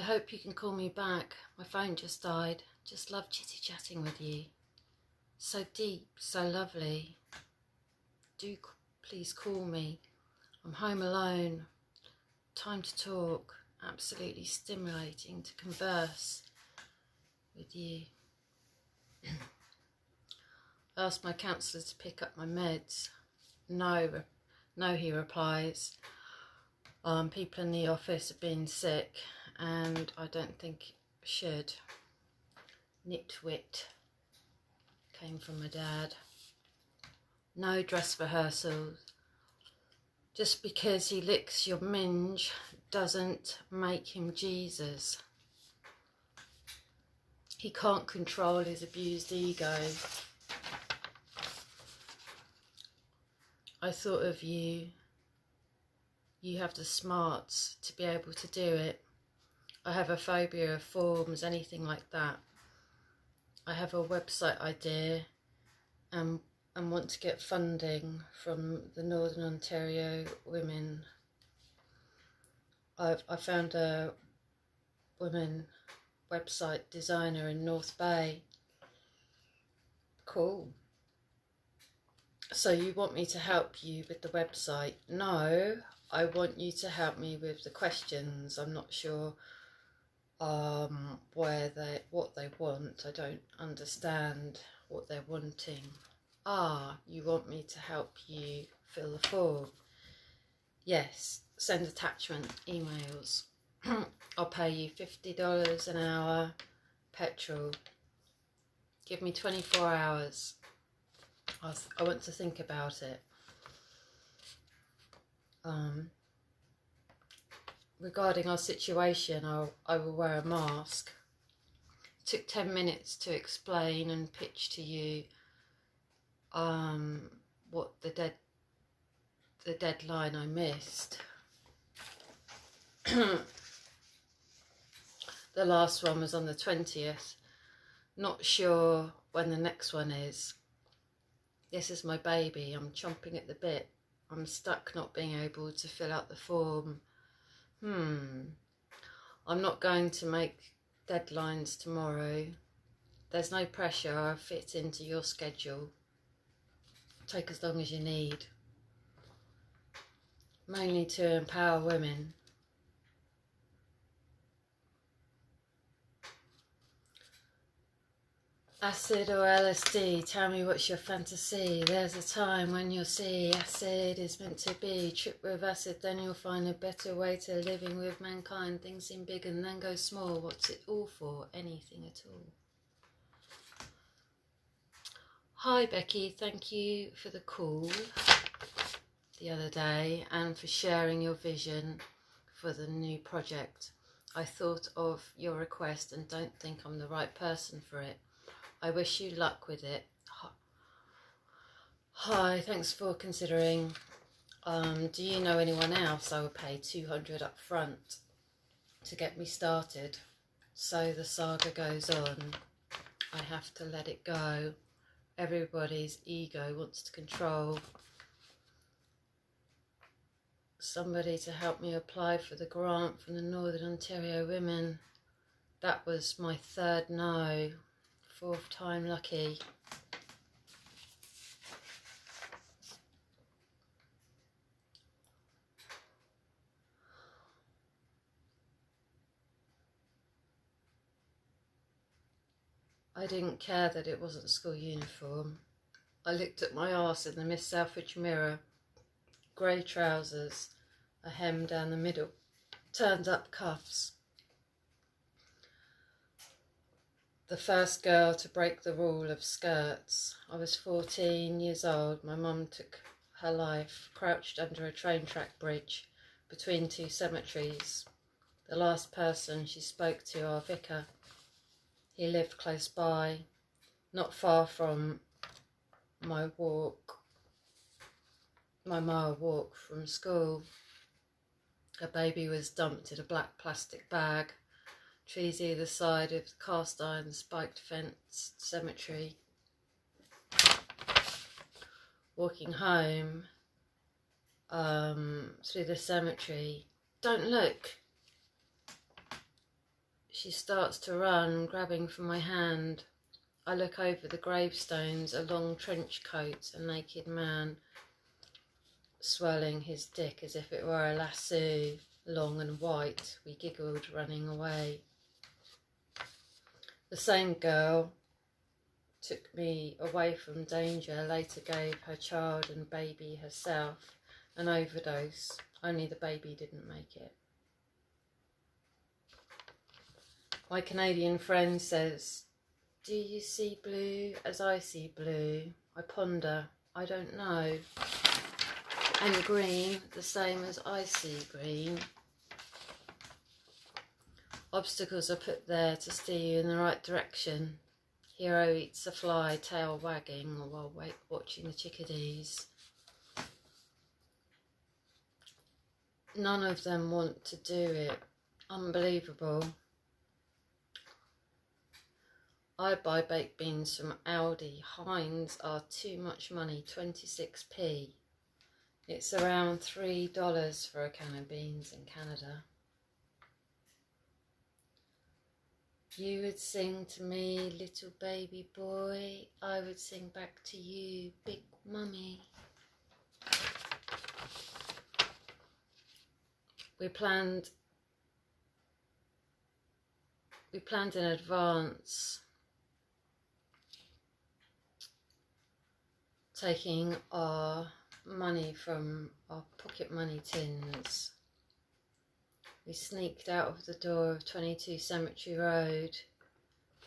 hope you can call me back. My phone just died. Just love chitty chatting with you. So deep, so lovely. Do please call me. I'm home alone. Time to talk. Absolutely stimulating to converse with you. I asked my counsellor to pick up my meds. No, he replies. People in the office have been sick and I don't think I should. Nitwit came from my dad. No dress rehearsals. Just because he licks your minge doesn't make him Jesus. He can't control his abused ego. I thought of you. You have the smarts to be able to do it. I have a phobia of forms, anything like that. I have a website idea and want to get funding from the Northern Ontario women. I found a women website designer in North Bay. Cool. So you want me to help you with the website? No, I want you to help me with the questions. I'm not sure what they want. I don't understand what they're wanting. You want me to help you fill the form? Yes, send attachment emails. I'll pay you $50 an hour, petrol. Give me 24 hours. I want to think about it. Regarding our situation, I will wear a mask. It took 10 minutes to explain and pitch to you what the deadline I missed. The last one was on the 20th. Not sure when the next one is. This is my baby. I'm chomping at the bit. I'm stuck not being able to fill out the form. I'm not going to make deadlines tomorrow. There's no pressure. I'll fit into your schedule. Take as long as you need. Mainly to empower women. Acid or LSD, tell me what's your fantasy. There's a time when you'll see acid is meant to be. Trip with acid, then you'll find a better way to living with mankind. Things seem big and then go small. What's it all for? Anything at all. Hi Becky, thank you for the call the other day and for sharing your vision for the new project. I thought of your request and don't think I'm the right person for it. I wish you luck with it. Hi, thanks for considering. Do you know anyone else? I will pay $200 up front to get me started. So the saga goes on. I have to let it go. Everybody's ego wants to control. Somebody to help me apply for the grant from the Northern Ontario Women. That was my third no. Fourth time lucky. I didn't care that it wasn't school uniform. I looked at my arse in the Miss Selfridge mirror. Grey trousers, a hem down the middle, turned up cuffs. The first girl to break the rule of skirts. I was 14 years old. My mum took her life, crouched under a train track bridge between two cemeteries. The last person she spoke to, our vicar. He lived close by, not far from my mile walk from school. Her baby was dumped in a black plastic bag. Trees either side of the cast iron spiked fenced cemetery. Walking home through the cemetery. Don't look. She starts to run, grabbing from my hand. I look over the gravestones, a long trench coat, a naked man swirling his dick as if it were a lasso, long and white. We giggled, running away. The same girl took me away from danger, later gave her child and baby herself an overdose, only the baby didn't make it. My Canadian friend says, "Do you see blue as I see blue?" I ponder, I don't know. And green, the same as I see green. Obstacles are put there to steer you in the right direction. Hero eats a fly, tail wagging while watching the chickadees. None of them want to do it. Unbelievable. I buy baked beans from Aldi. Heinz are too much money, 26p. It's around $3 for a can of beans in Canada. You would sing to me, little baby boy. I would sing back to you, big mummy. We planned in advance, taking our money from our pocket money tins. We sneaked out of the door of 22 Cemetery Road,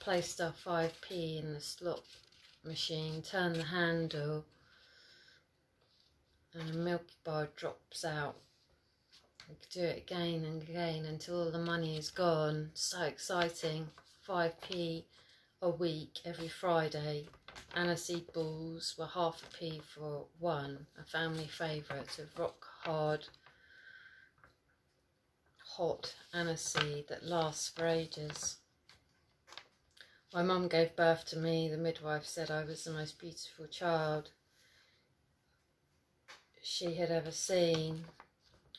placed our 5p in the slot machine, turned the handle, and a milk bar drops out. We could do it again and again until all the money is gone. So exciting. 5p a week every Friday. Aniseed balls were half a p for one, a family favourite of rock hard, hot aniseed that lasts for ages. My mum gave birth to me. The midwife said I was the most beautiful child she had ever seen.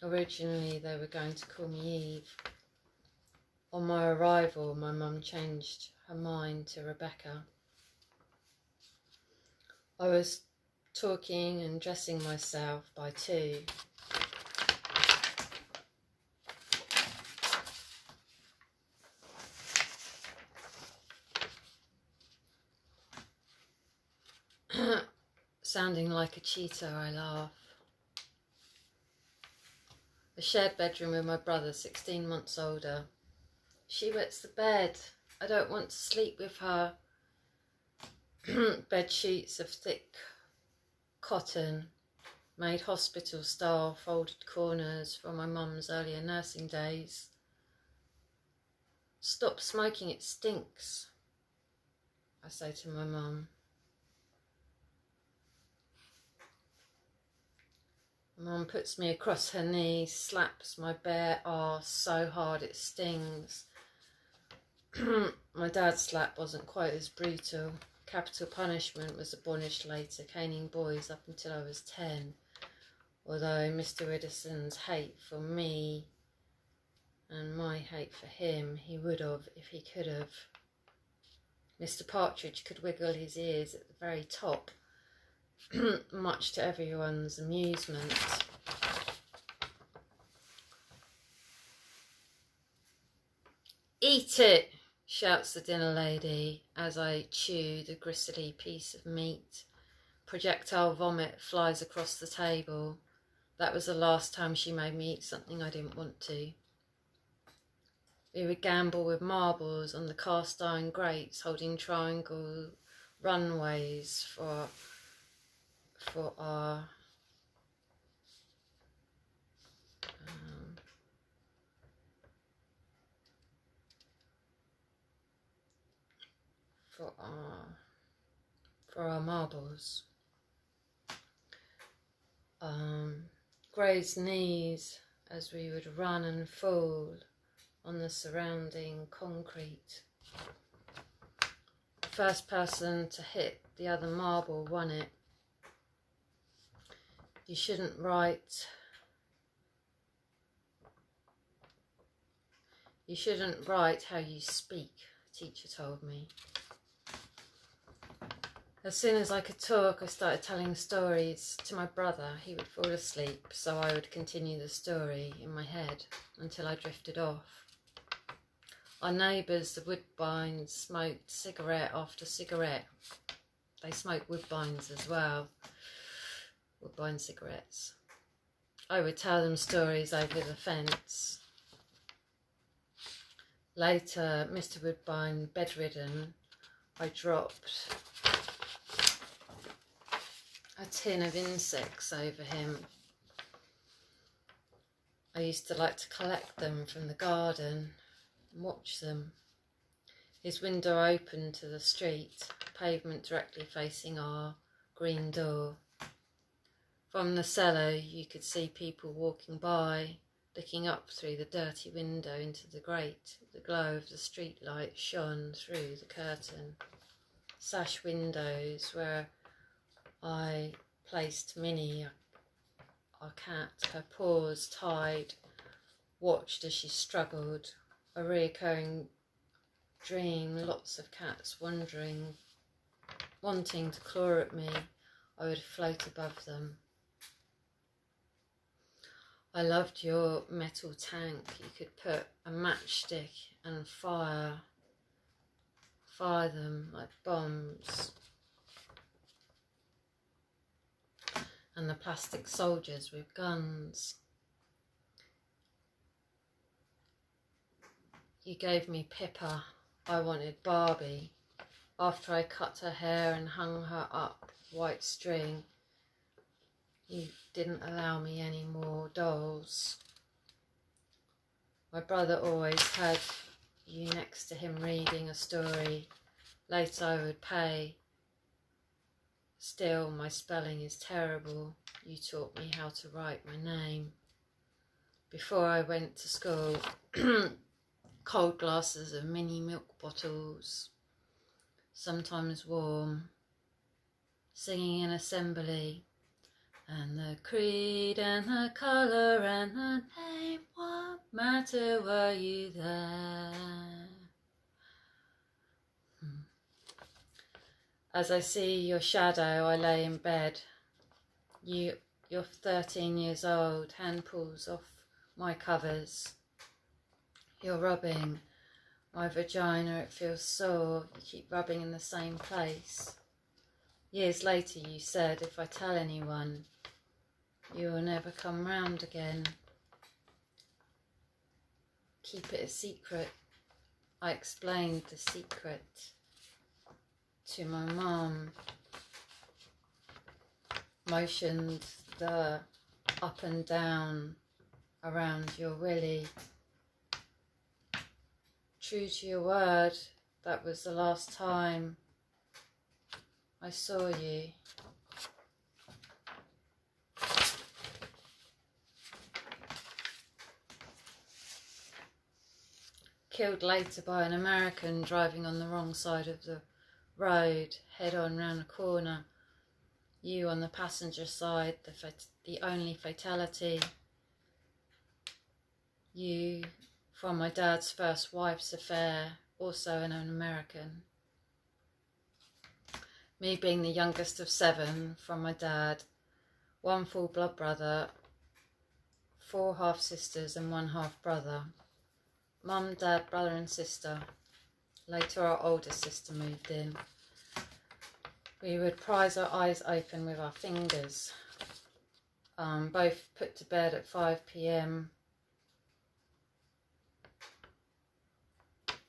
Originally they were going to call me Eve. On my arrival, my mum changed her mind to Rebecca. I was talking and dressing myself by 2. Sounding like a cheater, I laugh. A shared bedroom with my brother, 16 months older. She wets the bed. I don't want to sleep with her. Bed sheets of thick cotton, made hospital style, folded corners from my mum's earlier nursing days. Stop smoking, it stinks, I say to my mum. Mum puts me across her knee, slaps my bare arse so hard it stings. My dad's slap wasn't quite as brutal. Capital punishment was abolished later, caning boys up until I was 10. Although Mr. Widdowson's hate for me and my hate for him, he would have if he could have. Mr. Partridge could wiggle his ears at the very top, much to everyone's amusement. "Eat it!" shouts the dinner lady as I chew the gristly piece of meat. Projectile vomit flies across the table. That was the last time she made me eat something I didn't want to. We would gamble with marbles on the cast iron grates, holding triangle runways for our for our marbles. Grazed knees as we would run and fall on the surrounding concrete. The first person to hit the other marble won it. You shouldn't write You shouldn't write how you speak, a teacher told me. As soon as I could talk, I started telling stories to my brother. He would fall asleep, so I would continue the story in my head until I drifted off. Our neighbours, the Woodbines, smoked cigarette after cigarette. They smoked Woodbines as well, Woodbine cigarettes. I would tell them stories over the fence. Later, Mr. Woodbine, bedridden, I dropped a tin of insects over him. I used to like to collect them from the garden and watch them. His window opened to the street, pavement directly facing our green door. From the cellar you could see people walking by, looking up through the dirty window into the grate. The glow of the street light shone through the curtain. Sash windows where I placed Minnie, our cat, her paws tied, watched as she struggled. A reoccurring dream, lots of cats wanting to claw at me. I would float above them. I loved your metal tank. You could put a matchstick and fire them like bombs. And the plastic soldiers with guns. You gave me Pippa. I wanted Barbie. After I cut her hair and hung her up white string, you didn't allow me any more dolls. My brother always had you next to him reading a story. Later I would pay. Still, my spelling is terrible. You taught me how to write my name. Before I went to school, cold glasses of mini milk bottles, sometimes warm, singing in assembly, and the creed and the colour and the name, what matter, were you there? As I see your shadow, I lay in bed. You're 13 years old, hand pulls off my covers. You're rubbing my vagina, it feels sore. You keep rubbing in the same place. Years later you said, if I tell anyone, you will never come round again. Keep it a secret. I explained the secret to my mum, motioned the up and down around your willy. True to your word, that was the last time I saw you. Killed later by an American driving on the wrong side of the road, head on round a corner. You on the passenger side, the only fatality. You from my dad's first wife's affair, also an American. Me being the youngest of 7 from my dad, 1 full blood brother, 4 half sisters and 1 half brother. Mum, dad, brother and sister. Later our older sister moved in. We would prise our eyes open with our fingers. Both put to bed at 5 p.m.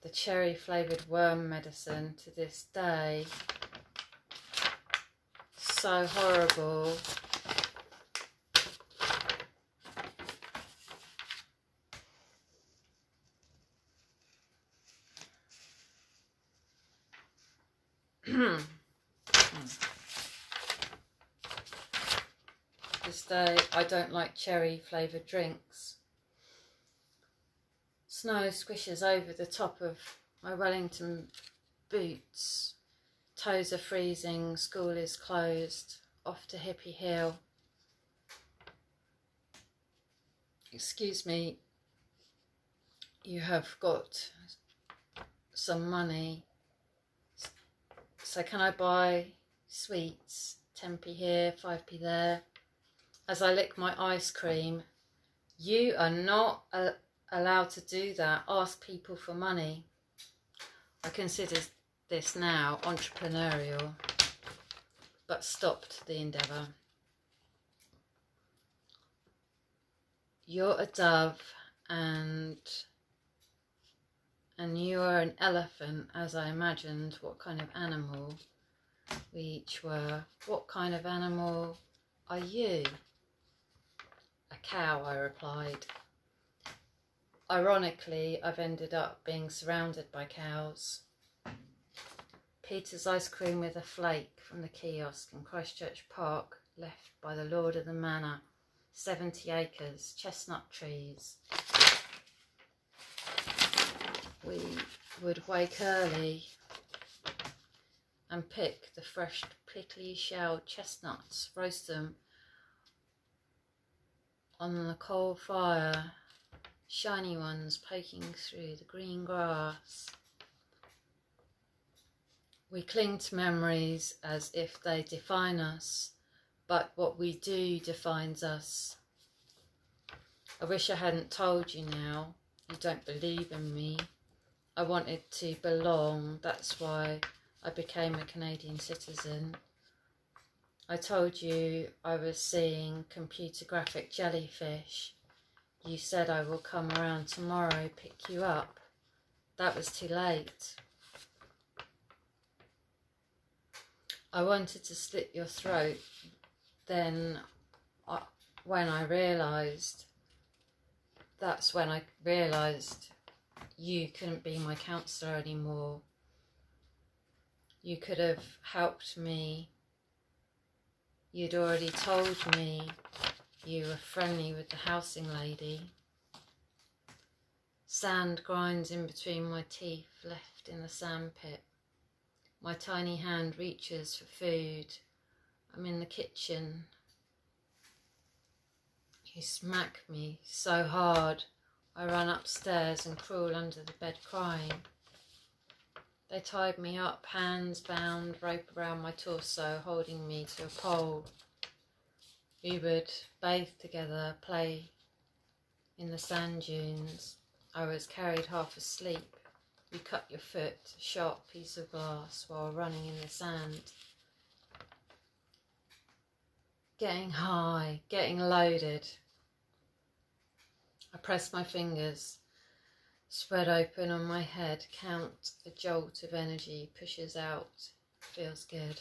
The cherry flavoured worm medicine to this day. So horrible. This day I don't like cherry flavoured drinks. Snow squishes over the top of my Wellington boots. Toes are freezing, school is closed. Off to Hippie Hill. Excuse me, you have got some money, so can I buy sweets, 10p here, 5p there? As I lick my ice cream, you are not allowed to do that. Ask people for money. I consider this now entrepreneurial, but stopped the endeavour. You're a dove and you are an elephant, as I imagined what kind of animal we each were. What kind of animal are you? A cow, I replied. Ironically, I've ended up being surrounded by cows. Peter's ice cream with a flake from the kiosk in Christchurch Park, left by the lord of the manor. 70 acres, chestnut trees. We would wake early and pick the fresh, prickly shelled chestnuts, roast them on the coal fire, shiny ones poking through the green grass. We cling to memories as if they define us, but what we do defines us. I wish I hadn't told you now. You don't believe in me. I wanted to belong. That's why I became a Canadian citizen. I told you I was seeing computer graphic jellyfish. You said I will come around tomorrow, pick you up. That was too late. I wanted to slit your throat. Then that's when I realised you couldn't be my counsellor anymore. You could have helped me. You'd already told me you were friendly with the housing lady. Sand grinds in between my teeth, left in the sandpit. My tiny hand reaches for food. I'm in the kitchen. You smack me so hard, I run upstairs and crawl under the bed crying. They tied me up, hands bound, rope around my torso, holding me to a pole. We would bathe together, play in the sand dunes. I was carried half asleep. You cut your foot, a sharp piece of glass, while running in the sand. Getting high, getting loaded. I press my fingers, spread open on my head, count a jolt of energy, pushes out, feels good.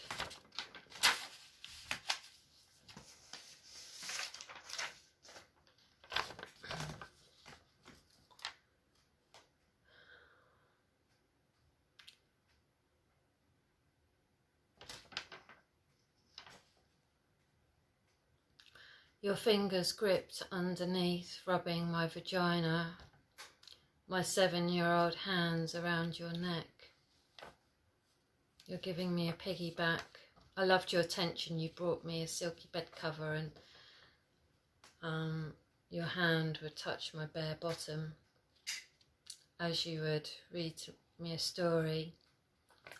Your fingers gripped underneath, rubbing my vagina, my 7-year-old hands around your neck. You're giving me a piggyback. I loved your attention. You brought me a silky bed cover and your hand would touch my bare bottom. As you would read me a story,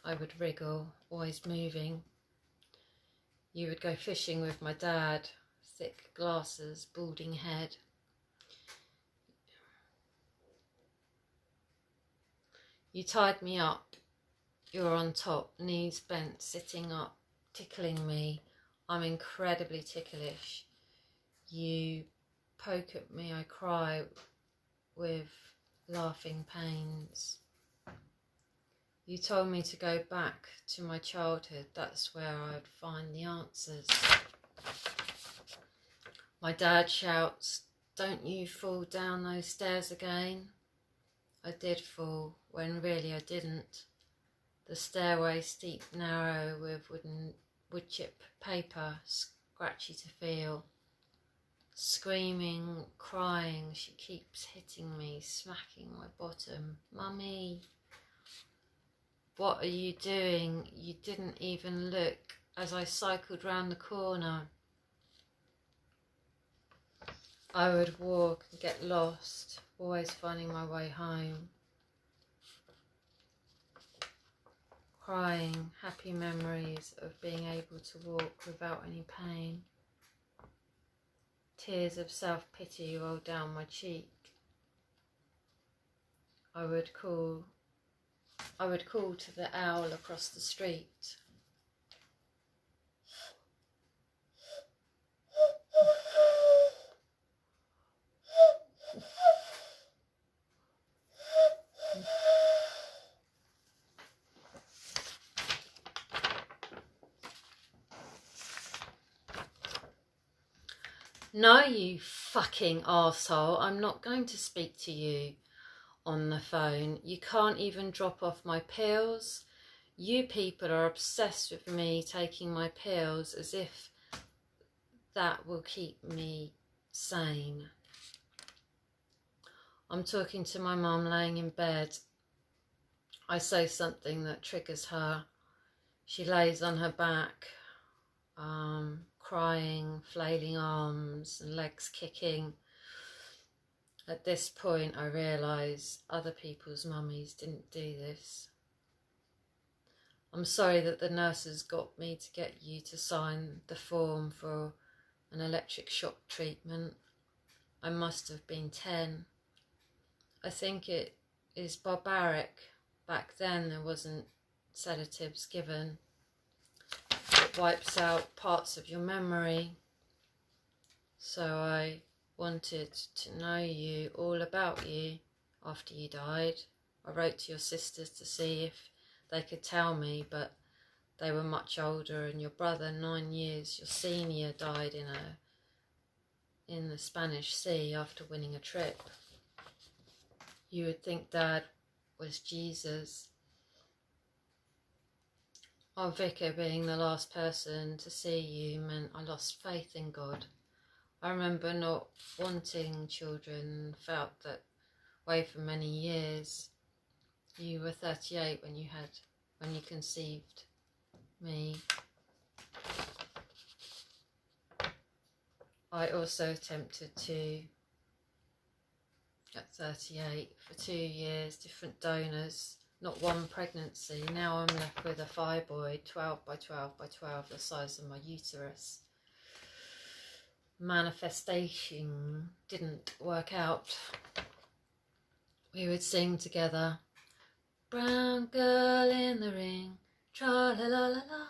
I would wriggle, always moving. You would go fishing with my dad. Thick glasses, balding head. You tied me up. You're on top, knees bent, sitting up, tickling me. I'm incredibly ticklish. You poke at me, I cry with laughing pains. You told me to go back to my childhood. That's where I'd find the answers. My dad shouts, "Don't you fall down those stairs again." I did fall, when really I didn't. The stairway steep, narrow, with wood chip paper, scratchy to feel. Screaming, crying, she keeps hitting me, smacking my bottom. "Mummy, what are you doing?" You didn't even look as I cycled round the corner. I would walk and get lost, always finding my way home, crying happy memories of being able to walk without any pain. Tears of self-pity rolled down my cheek. I would call to the owl across the street. No, you fucking arsehole, I'm not going to speak to you on the phone. You can't even drop off my pills. You people are obsessed with me taking my pills as if that will keep me sane. I'm talking to my mum laying in bed. I say something that triggers her. She lays on her back, crying, flailing arms and legs kicking. At this point I realise other people's mummies didn't do this. I'm sorry that the nurses got me to get you to sign the form for an electric shock treatment. I must have been 10. I think it is barbaric. Back then there wasn't sedatives given. It wipes out parts of your memory. So I wanted to know you, all about you, after you died. I wrote to your sisters to see if they could tell me, but they were much older, and your brother, 9 years, your senior, died in the Spanish Sea after winning a trip. You would think Dad was Jesus. Our vicar being the last person to see you meant I lost faith in God. I remember not wanting children, felt that way for many years. You were 38 when you conceived me. I also attempted to, at 38, for 2 years, different donors, not one pregnancy. Now I'm left with a fibroid, 12 by 12 by 12, the size of my uterus. Manifestation didn't work out. We would sing together. Brown girl in the ring, tra-la-la-la-la.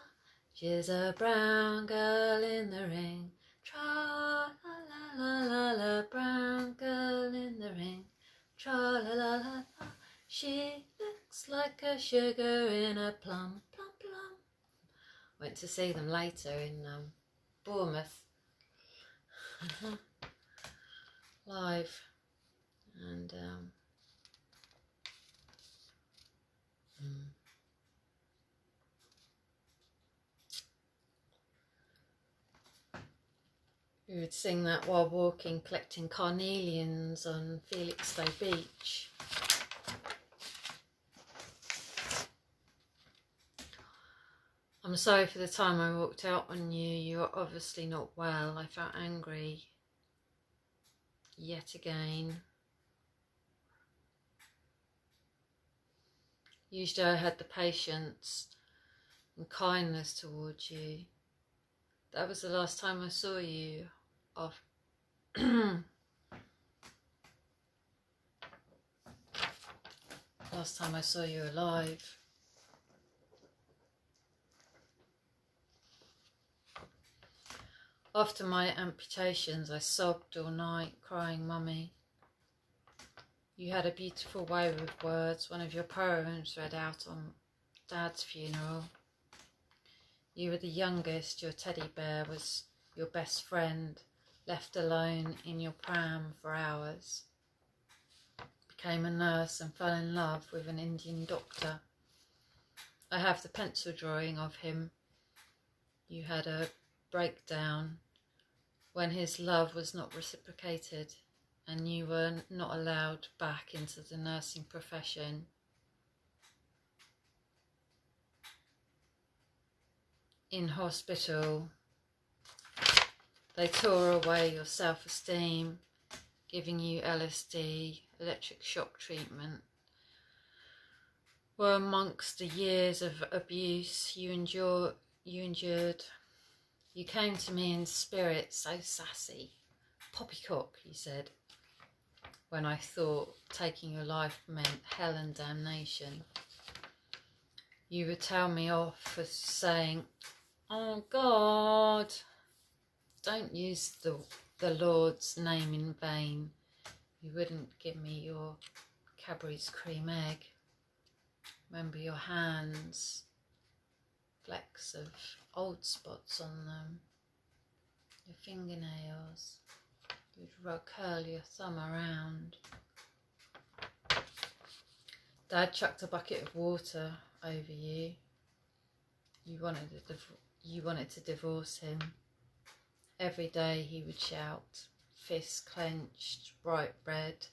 She's a brown girl in the ring, tra-la-la-la-la. Brown girl in the ring, tra-la-la-la-la. She looks like a sugar in a plum, plum, plum. Went to see them later in Bournemouth. Live. And we would sing that while walking, collecting carnelians on Felixstowe Beach. I'm sorry for the time I walked out on you. You are obviously not well. I felt angry yet again. Usually I had the patience and kindness towards you. That was the last time I saw you off. Last time I saw you alive. After my amputations, I sobbed all night, crying, Mummy. You had a beautiful way with words. One of your poems read out on Dad's funeral. You were the youngest. Your teddy bear was your best friend, left alone in your pram for hours. Became a nurse and fell in love with an Indian doctor. I have the pencil drawing of him. You had a breakdown when his love was not reciprocated and you were not allowed back into the nursing profession. In hospital, they tore away your self-esteem, giving you LSD electric shock treatment were amongst the years of abuse you endured. You came to me in spirit, so sassy. Poppycock, you said, when I thought taking your life meant hell and damnation. You would tell me off for saying, "Oh God, don't use the Lord's name in vain." You wouldn't give me your Cadbury's cream egg. Remember your hands, flecks of old spots on them, your fingernails. You'd curl your thumb around. Dad chucked a bucket of water over you. You wanted to divorce him. Every day he would shout, fists clenched, bright red,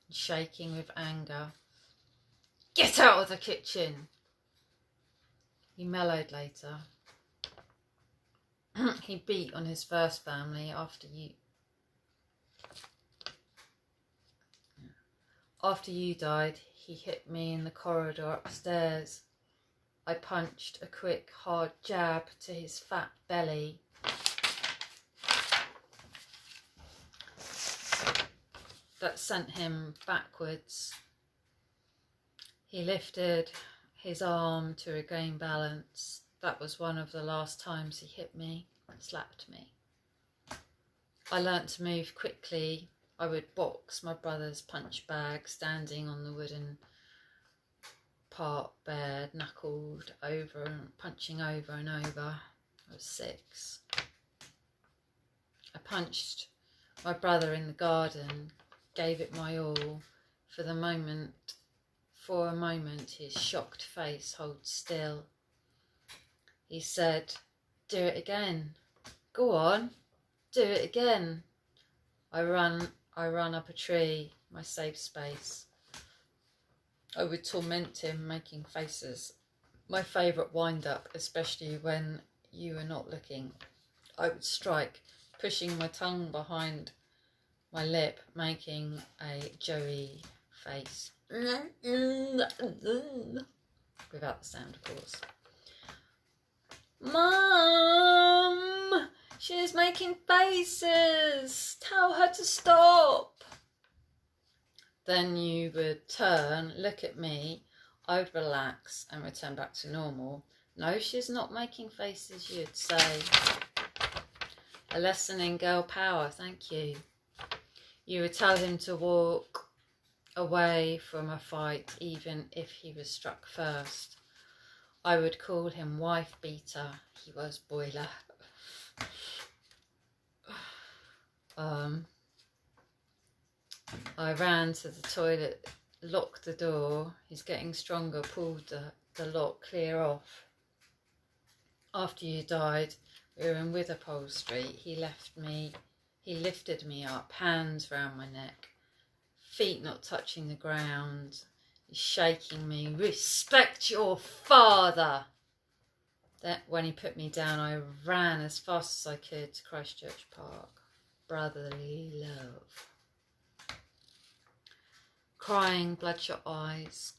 and shaking with anger. "Get out of the kitchen!" He mellowed later. He beat on his first family after you died. He hit me in the corridor upstairs. I punched a quick, hard jab to his fat belly. That sent him backwards. He lifted his arm to regain balance. That was one of the last times he hit me, slapped me. I learnt to move quickly. I would box my brother's punch bag, standing on the wooden part, bared, knuckled over and punching over and over. I was 6. I punched my brother in the garden, gave it my all. For a moment, his shocked face held still. He said, "Do it again. Go on, do it again." I run up a tree, my safe space. I would torment him, making faces. My favourite wind-up, especially when you were not looking. I would strike, pushing my tongue behind my lip, making a Joey face. Without the sound, of course. "Mum, she's making faces. Tell her to stop." Then you would turn, look at me. I would relax and return back to normal. "No, she's not making faces," you'd say. A lesson in girl power, thank you. You would tell him to walk away from a fight, even if he was struck first. I would call him wife beater. He was boiler. I ran to the toilet, locked the door. He's getting stronger, pulled the lock clear off. After you died, we were in Witherpole Street. He lifted me up, hands round my neck, feet not touching the ground. He's shaking me. "Respect your father." Then, when he put me down, I ran as fast as I could to Christchurch Park. Brotherly love. Crying, bloodshot eyes.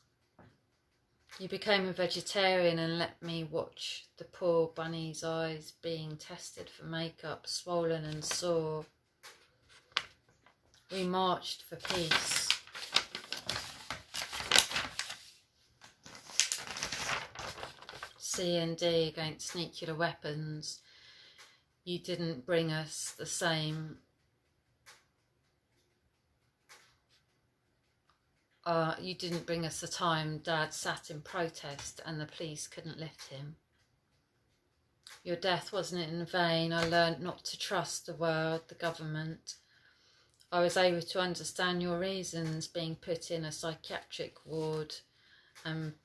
You became a vegetarian and let me watch the poor bunny's eyes being tested for makeup, swollen and sore. We marched for peace. C&D against nuclear weapons. You didn't bring us the same. You didn't bring us the time Dad sat in protest and the police couldn't lift him. Your death wasn't in vain. I learned not to trust the world, the government. I was able to understand your reasons, being put in a psychiatric ward and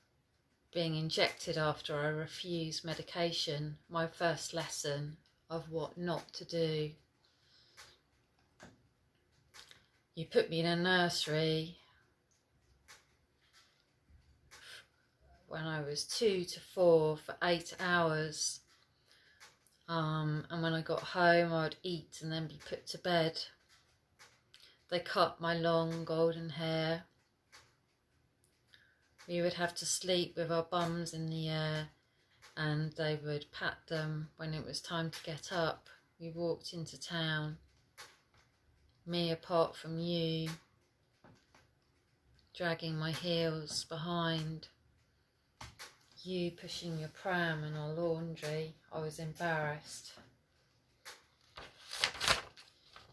being injected after I refused medication. My first lesson of what not to do. You put me in a nursery when I was 2 to 4 for 8 hours. And when I got home, I would eat and then be put to bed. They cut my long golden hair. We would have to sleep with our bums in the air, and they would pat them when it was time to get up. We walked into town, me apart from you, dragging my heels behind, you pushing your pram and our laundry. I was embarrassed.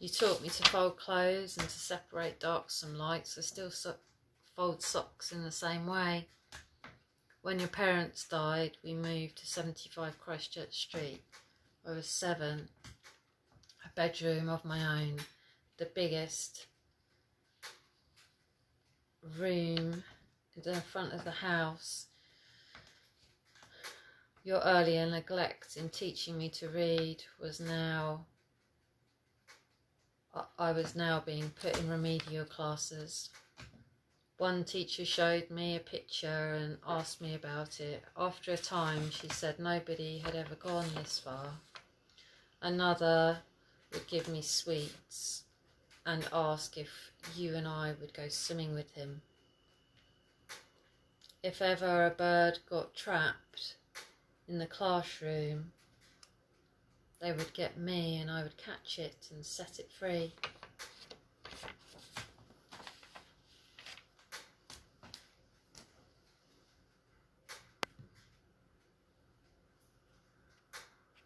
You taught me to fold clothes and to separate darks from lights. I still fold socks in the same way. When your parents died, we moved to 75 Christchurch Street. I was 7. A bedroom of my own. The biggest room in the front of the house. Your earlier neglect in teaching me to read was now... I was now being put in remedial classes. One teacher showed me a picture and asked me about it. After a time, she said nobody had ever gone this far. Another would give me sweets and ask if you and I would go swimming with him. If ever a bird got trapped in the classroom, they would get me and I would catch it and set it free.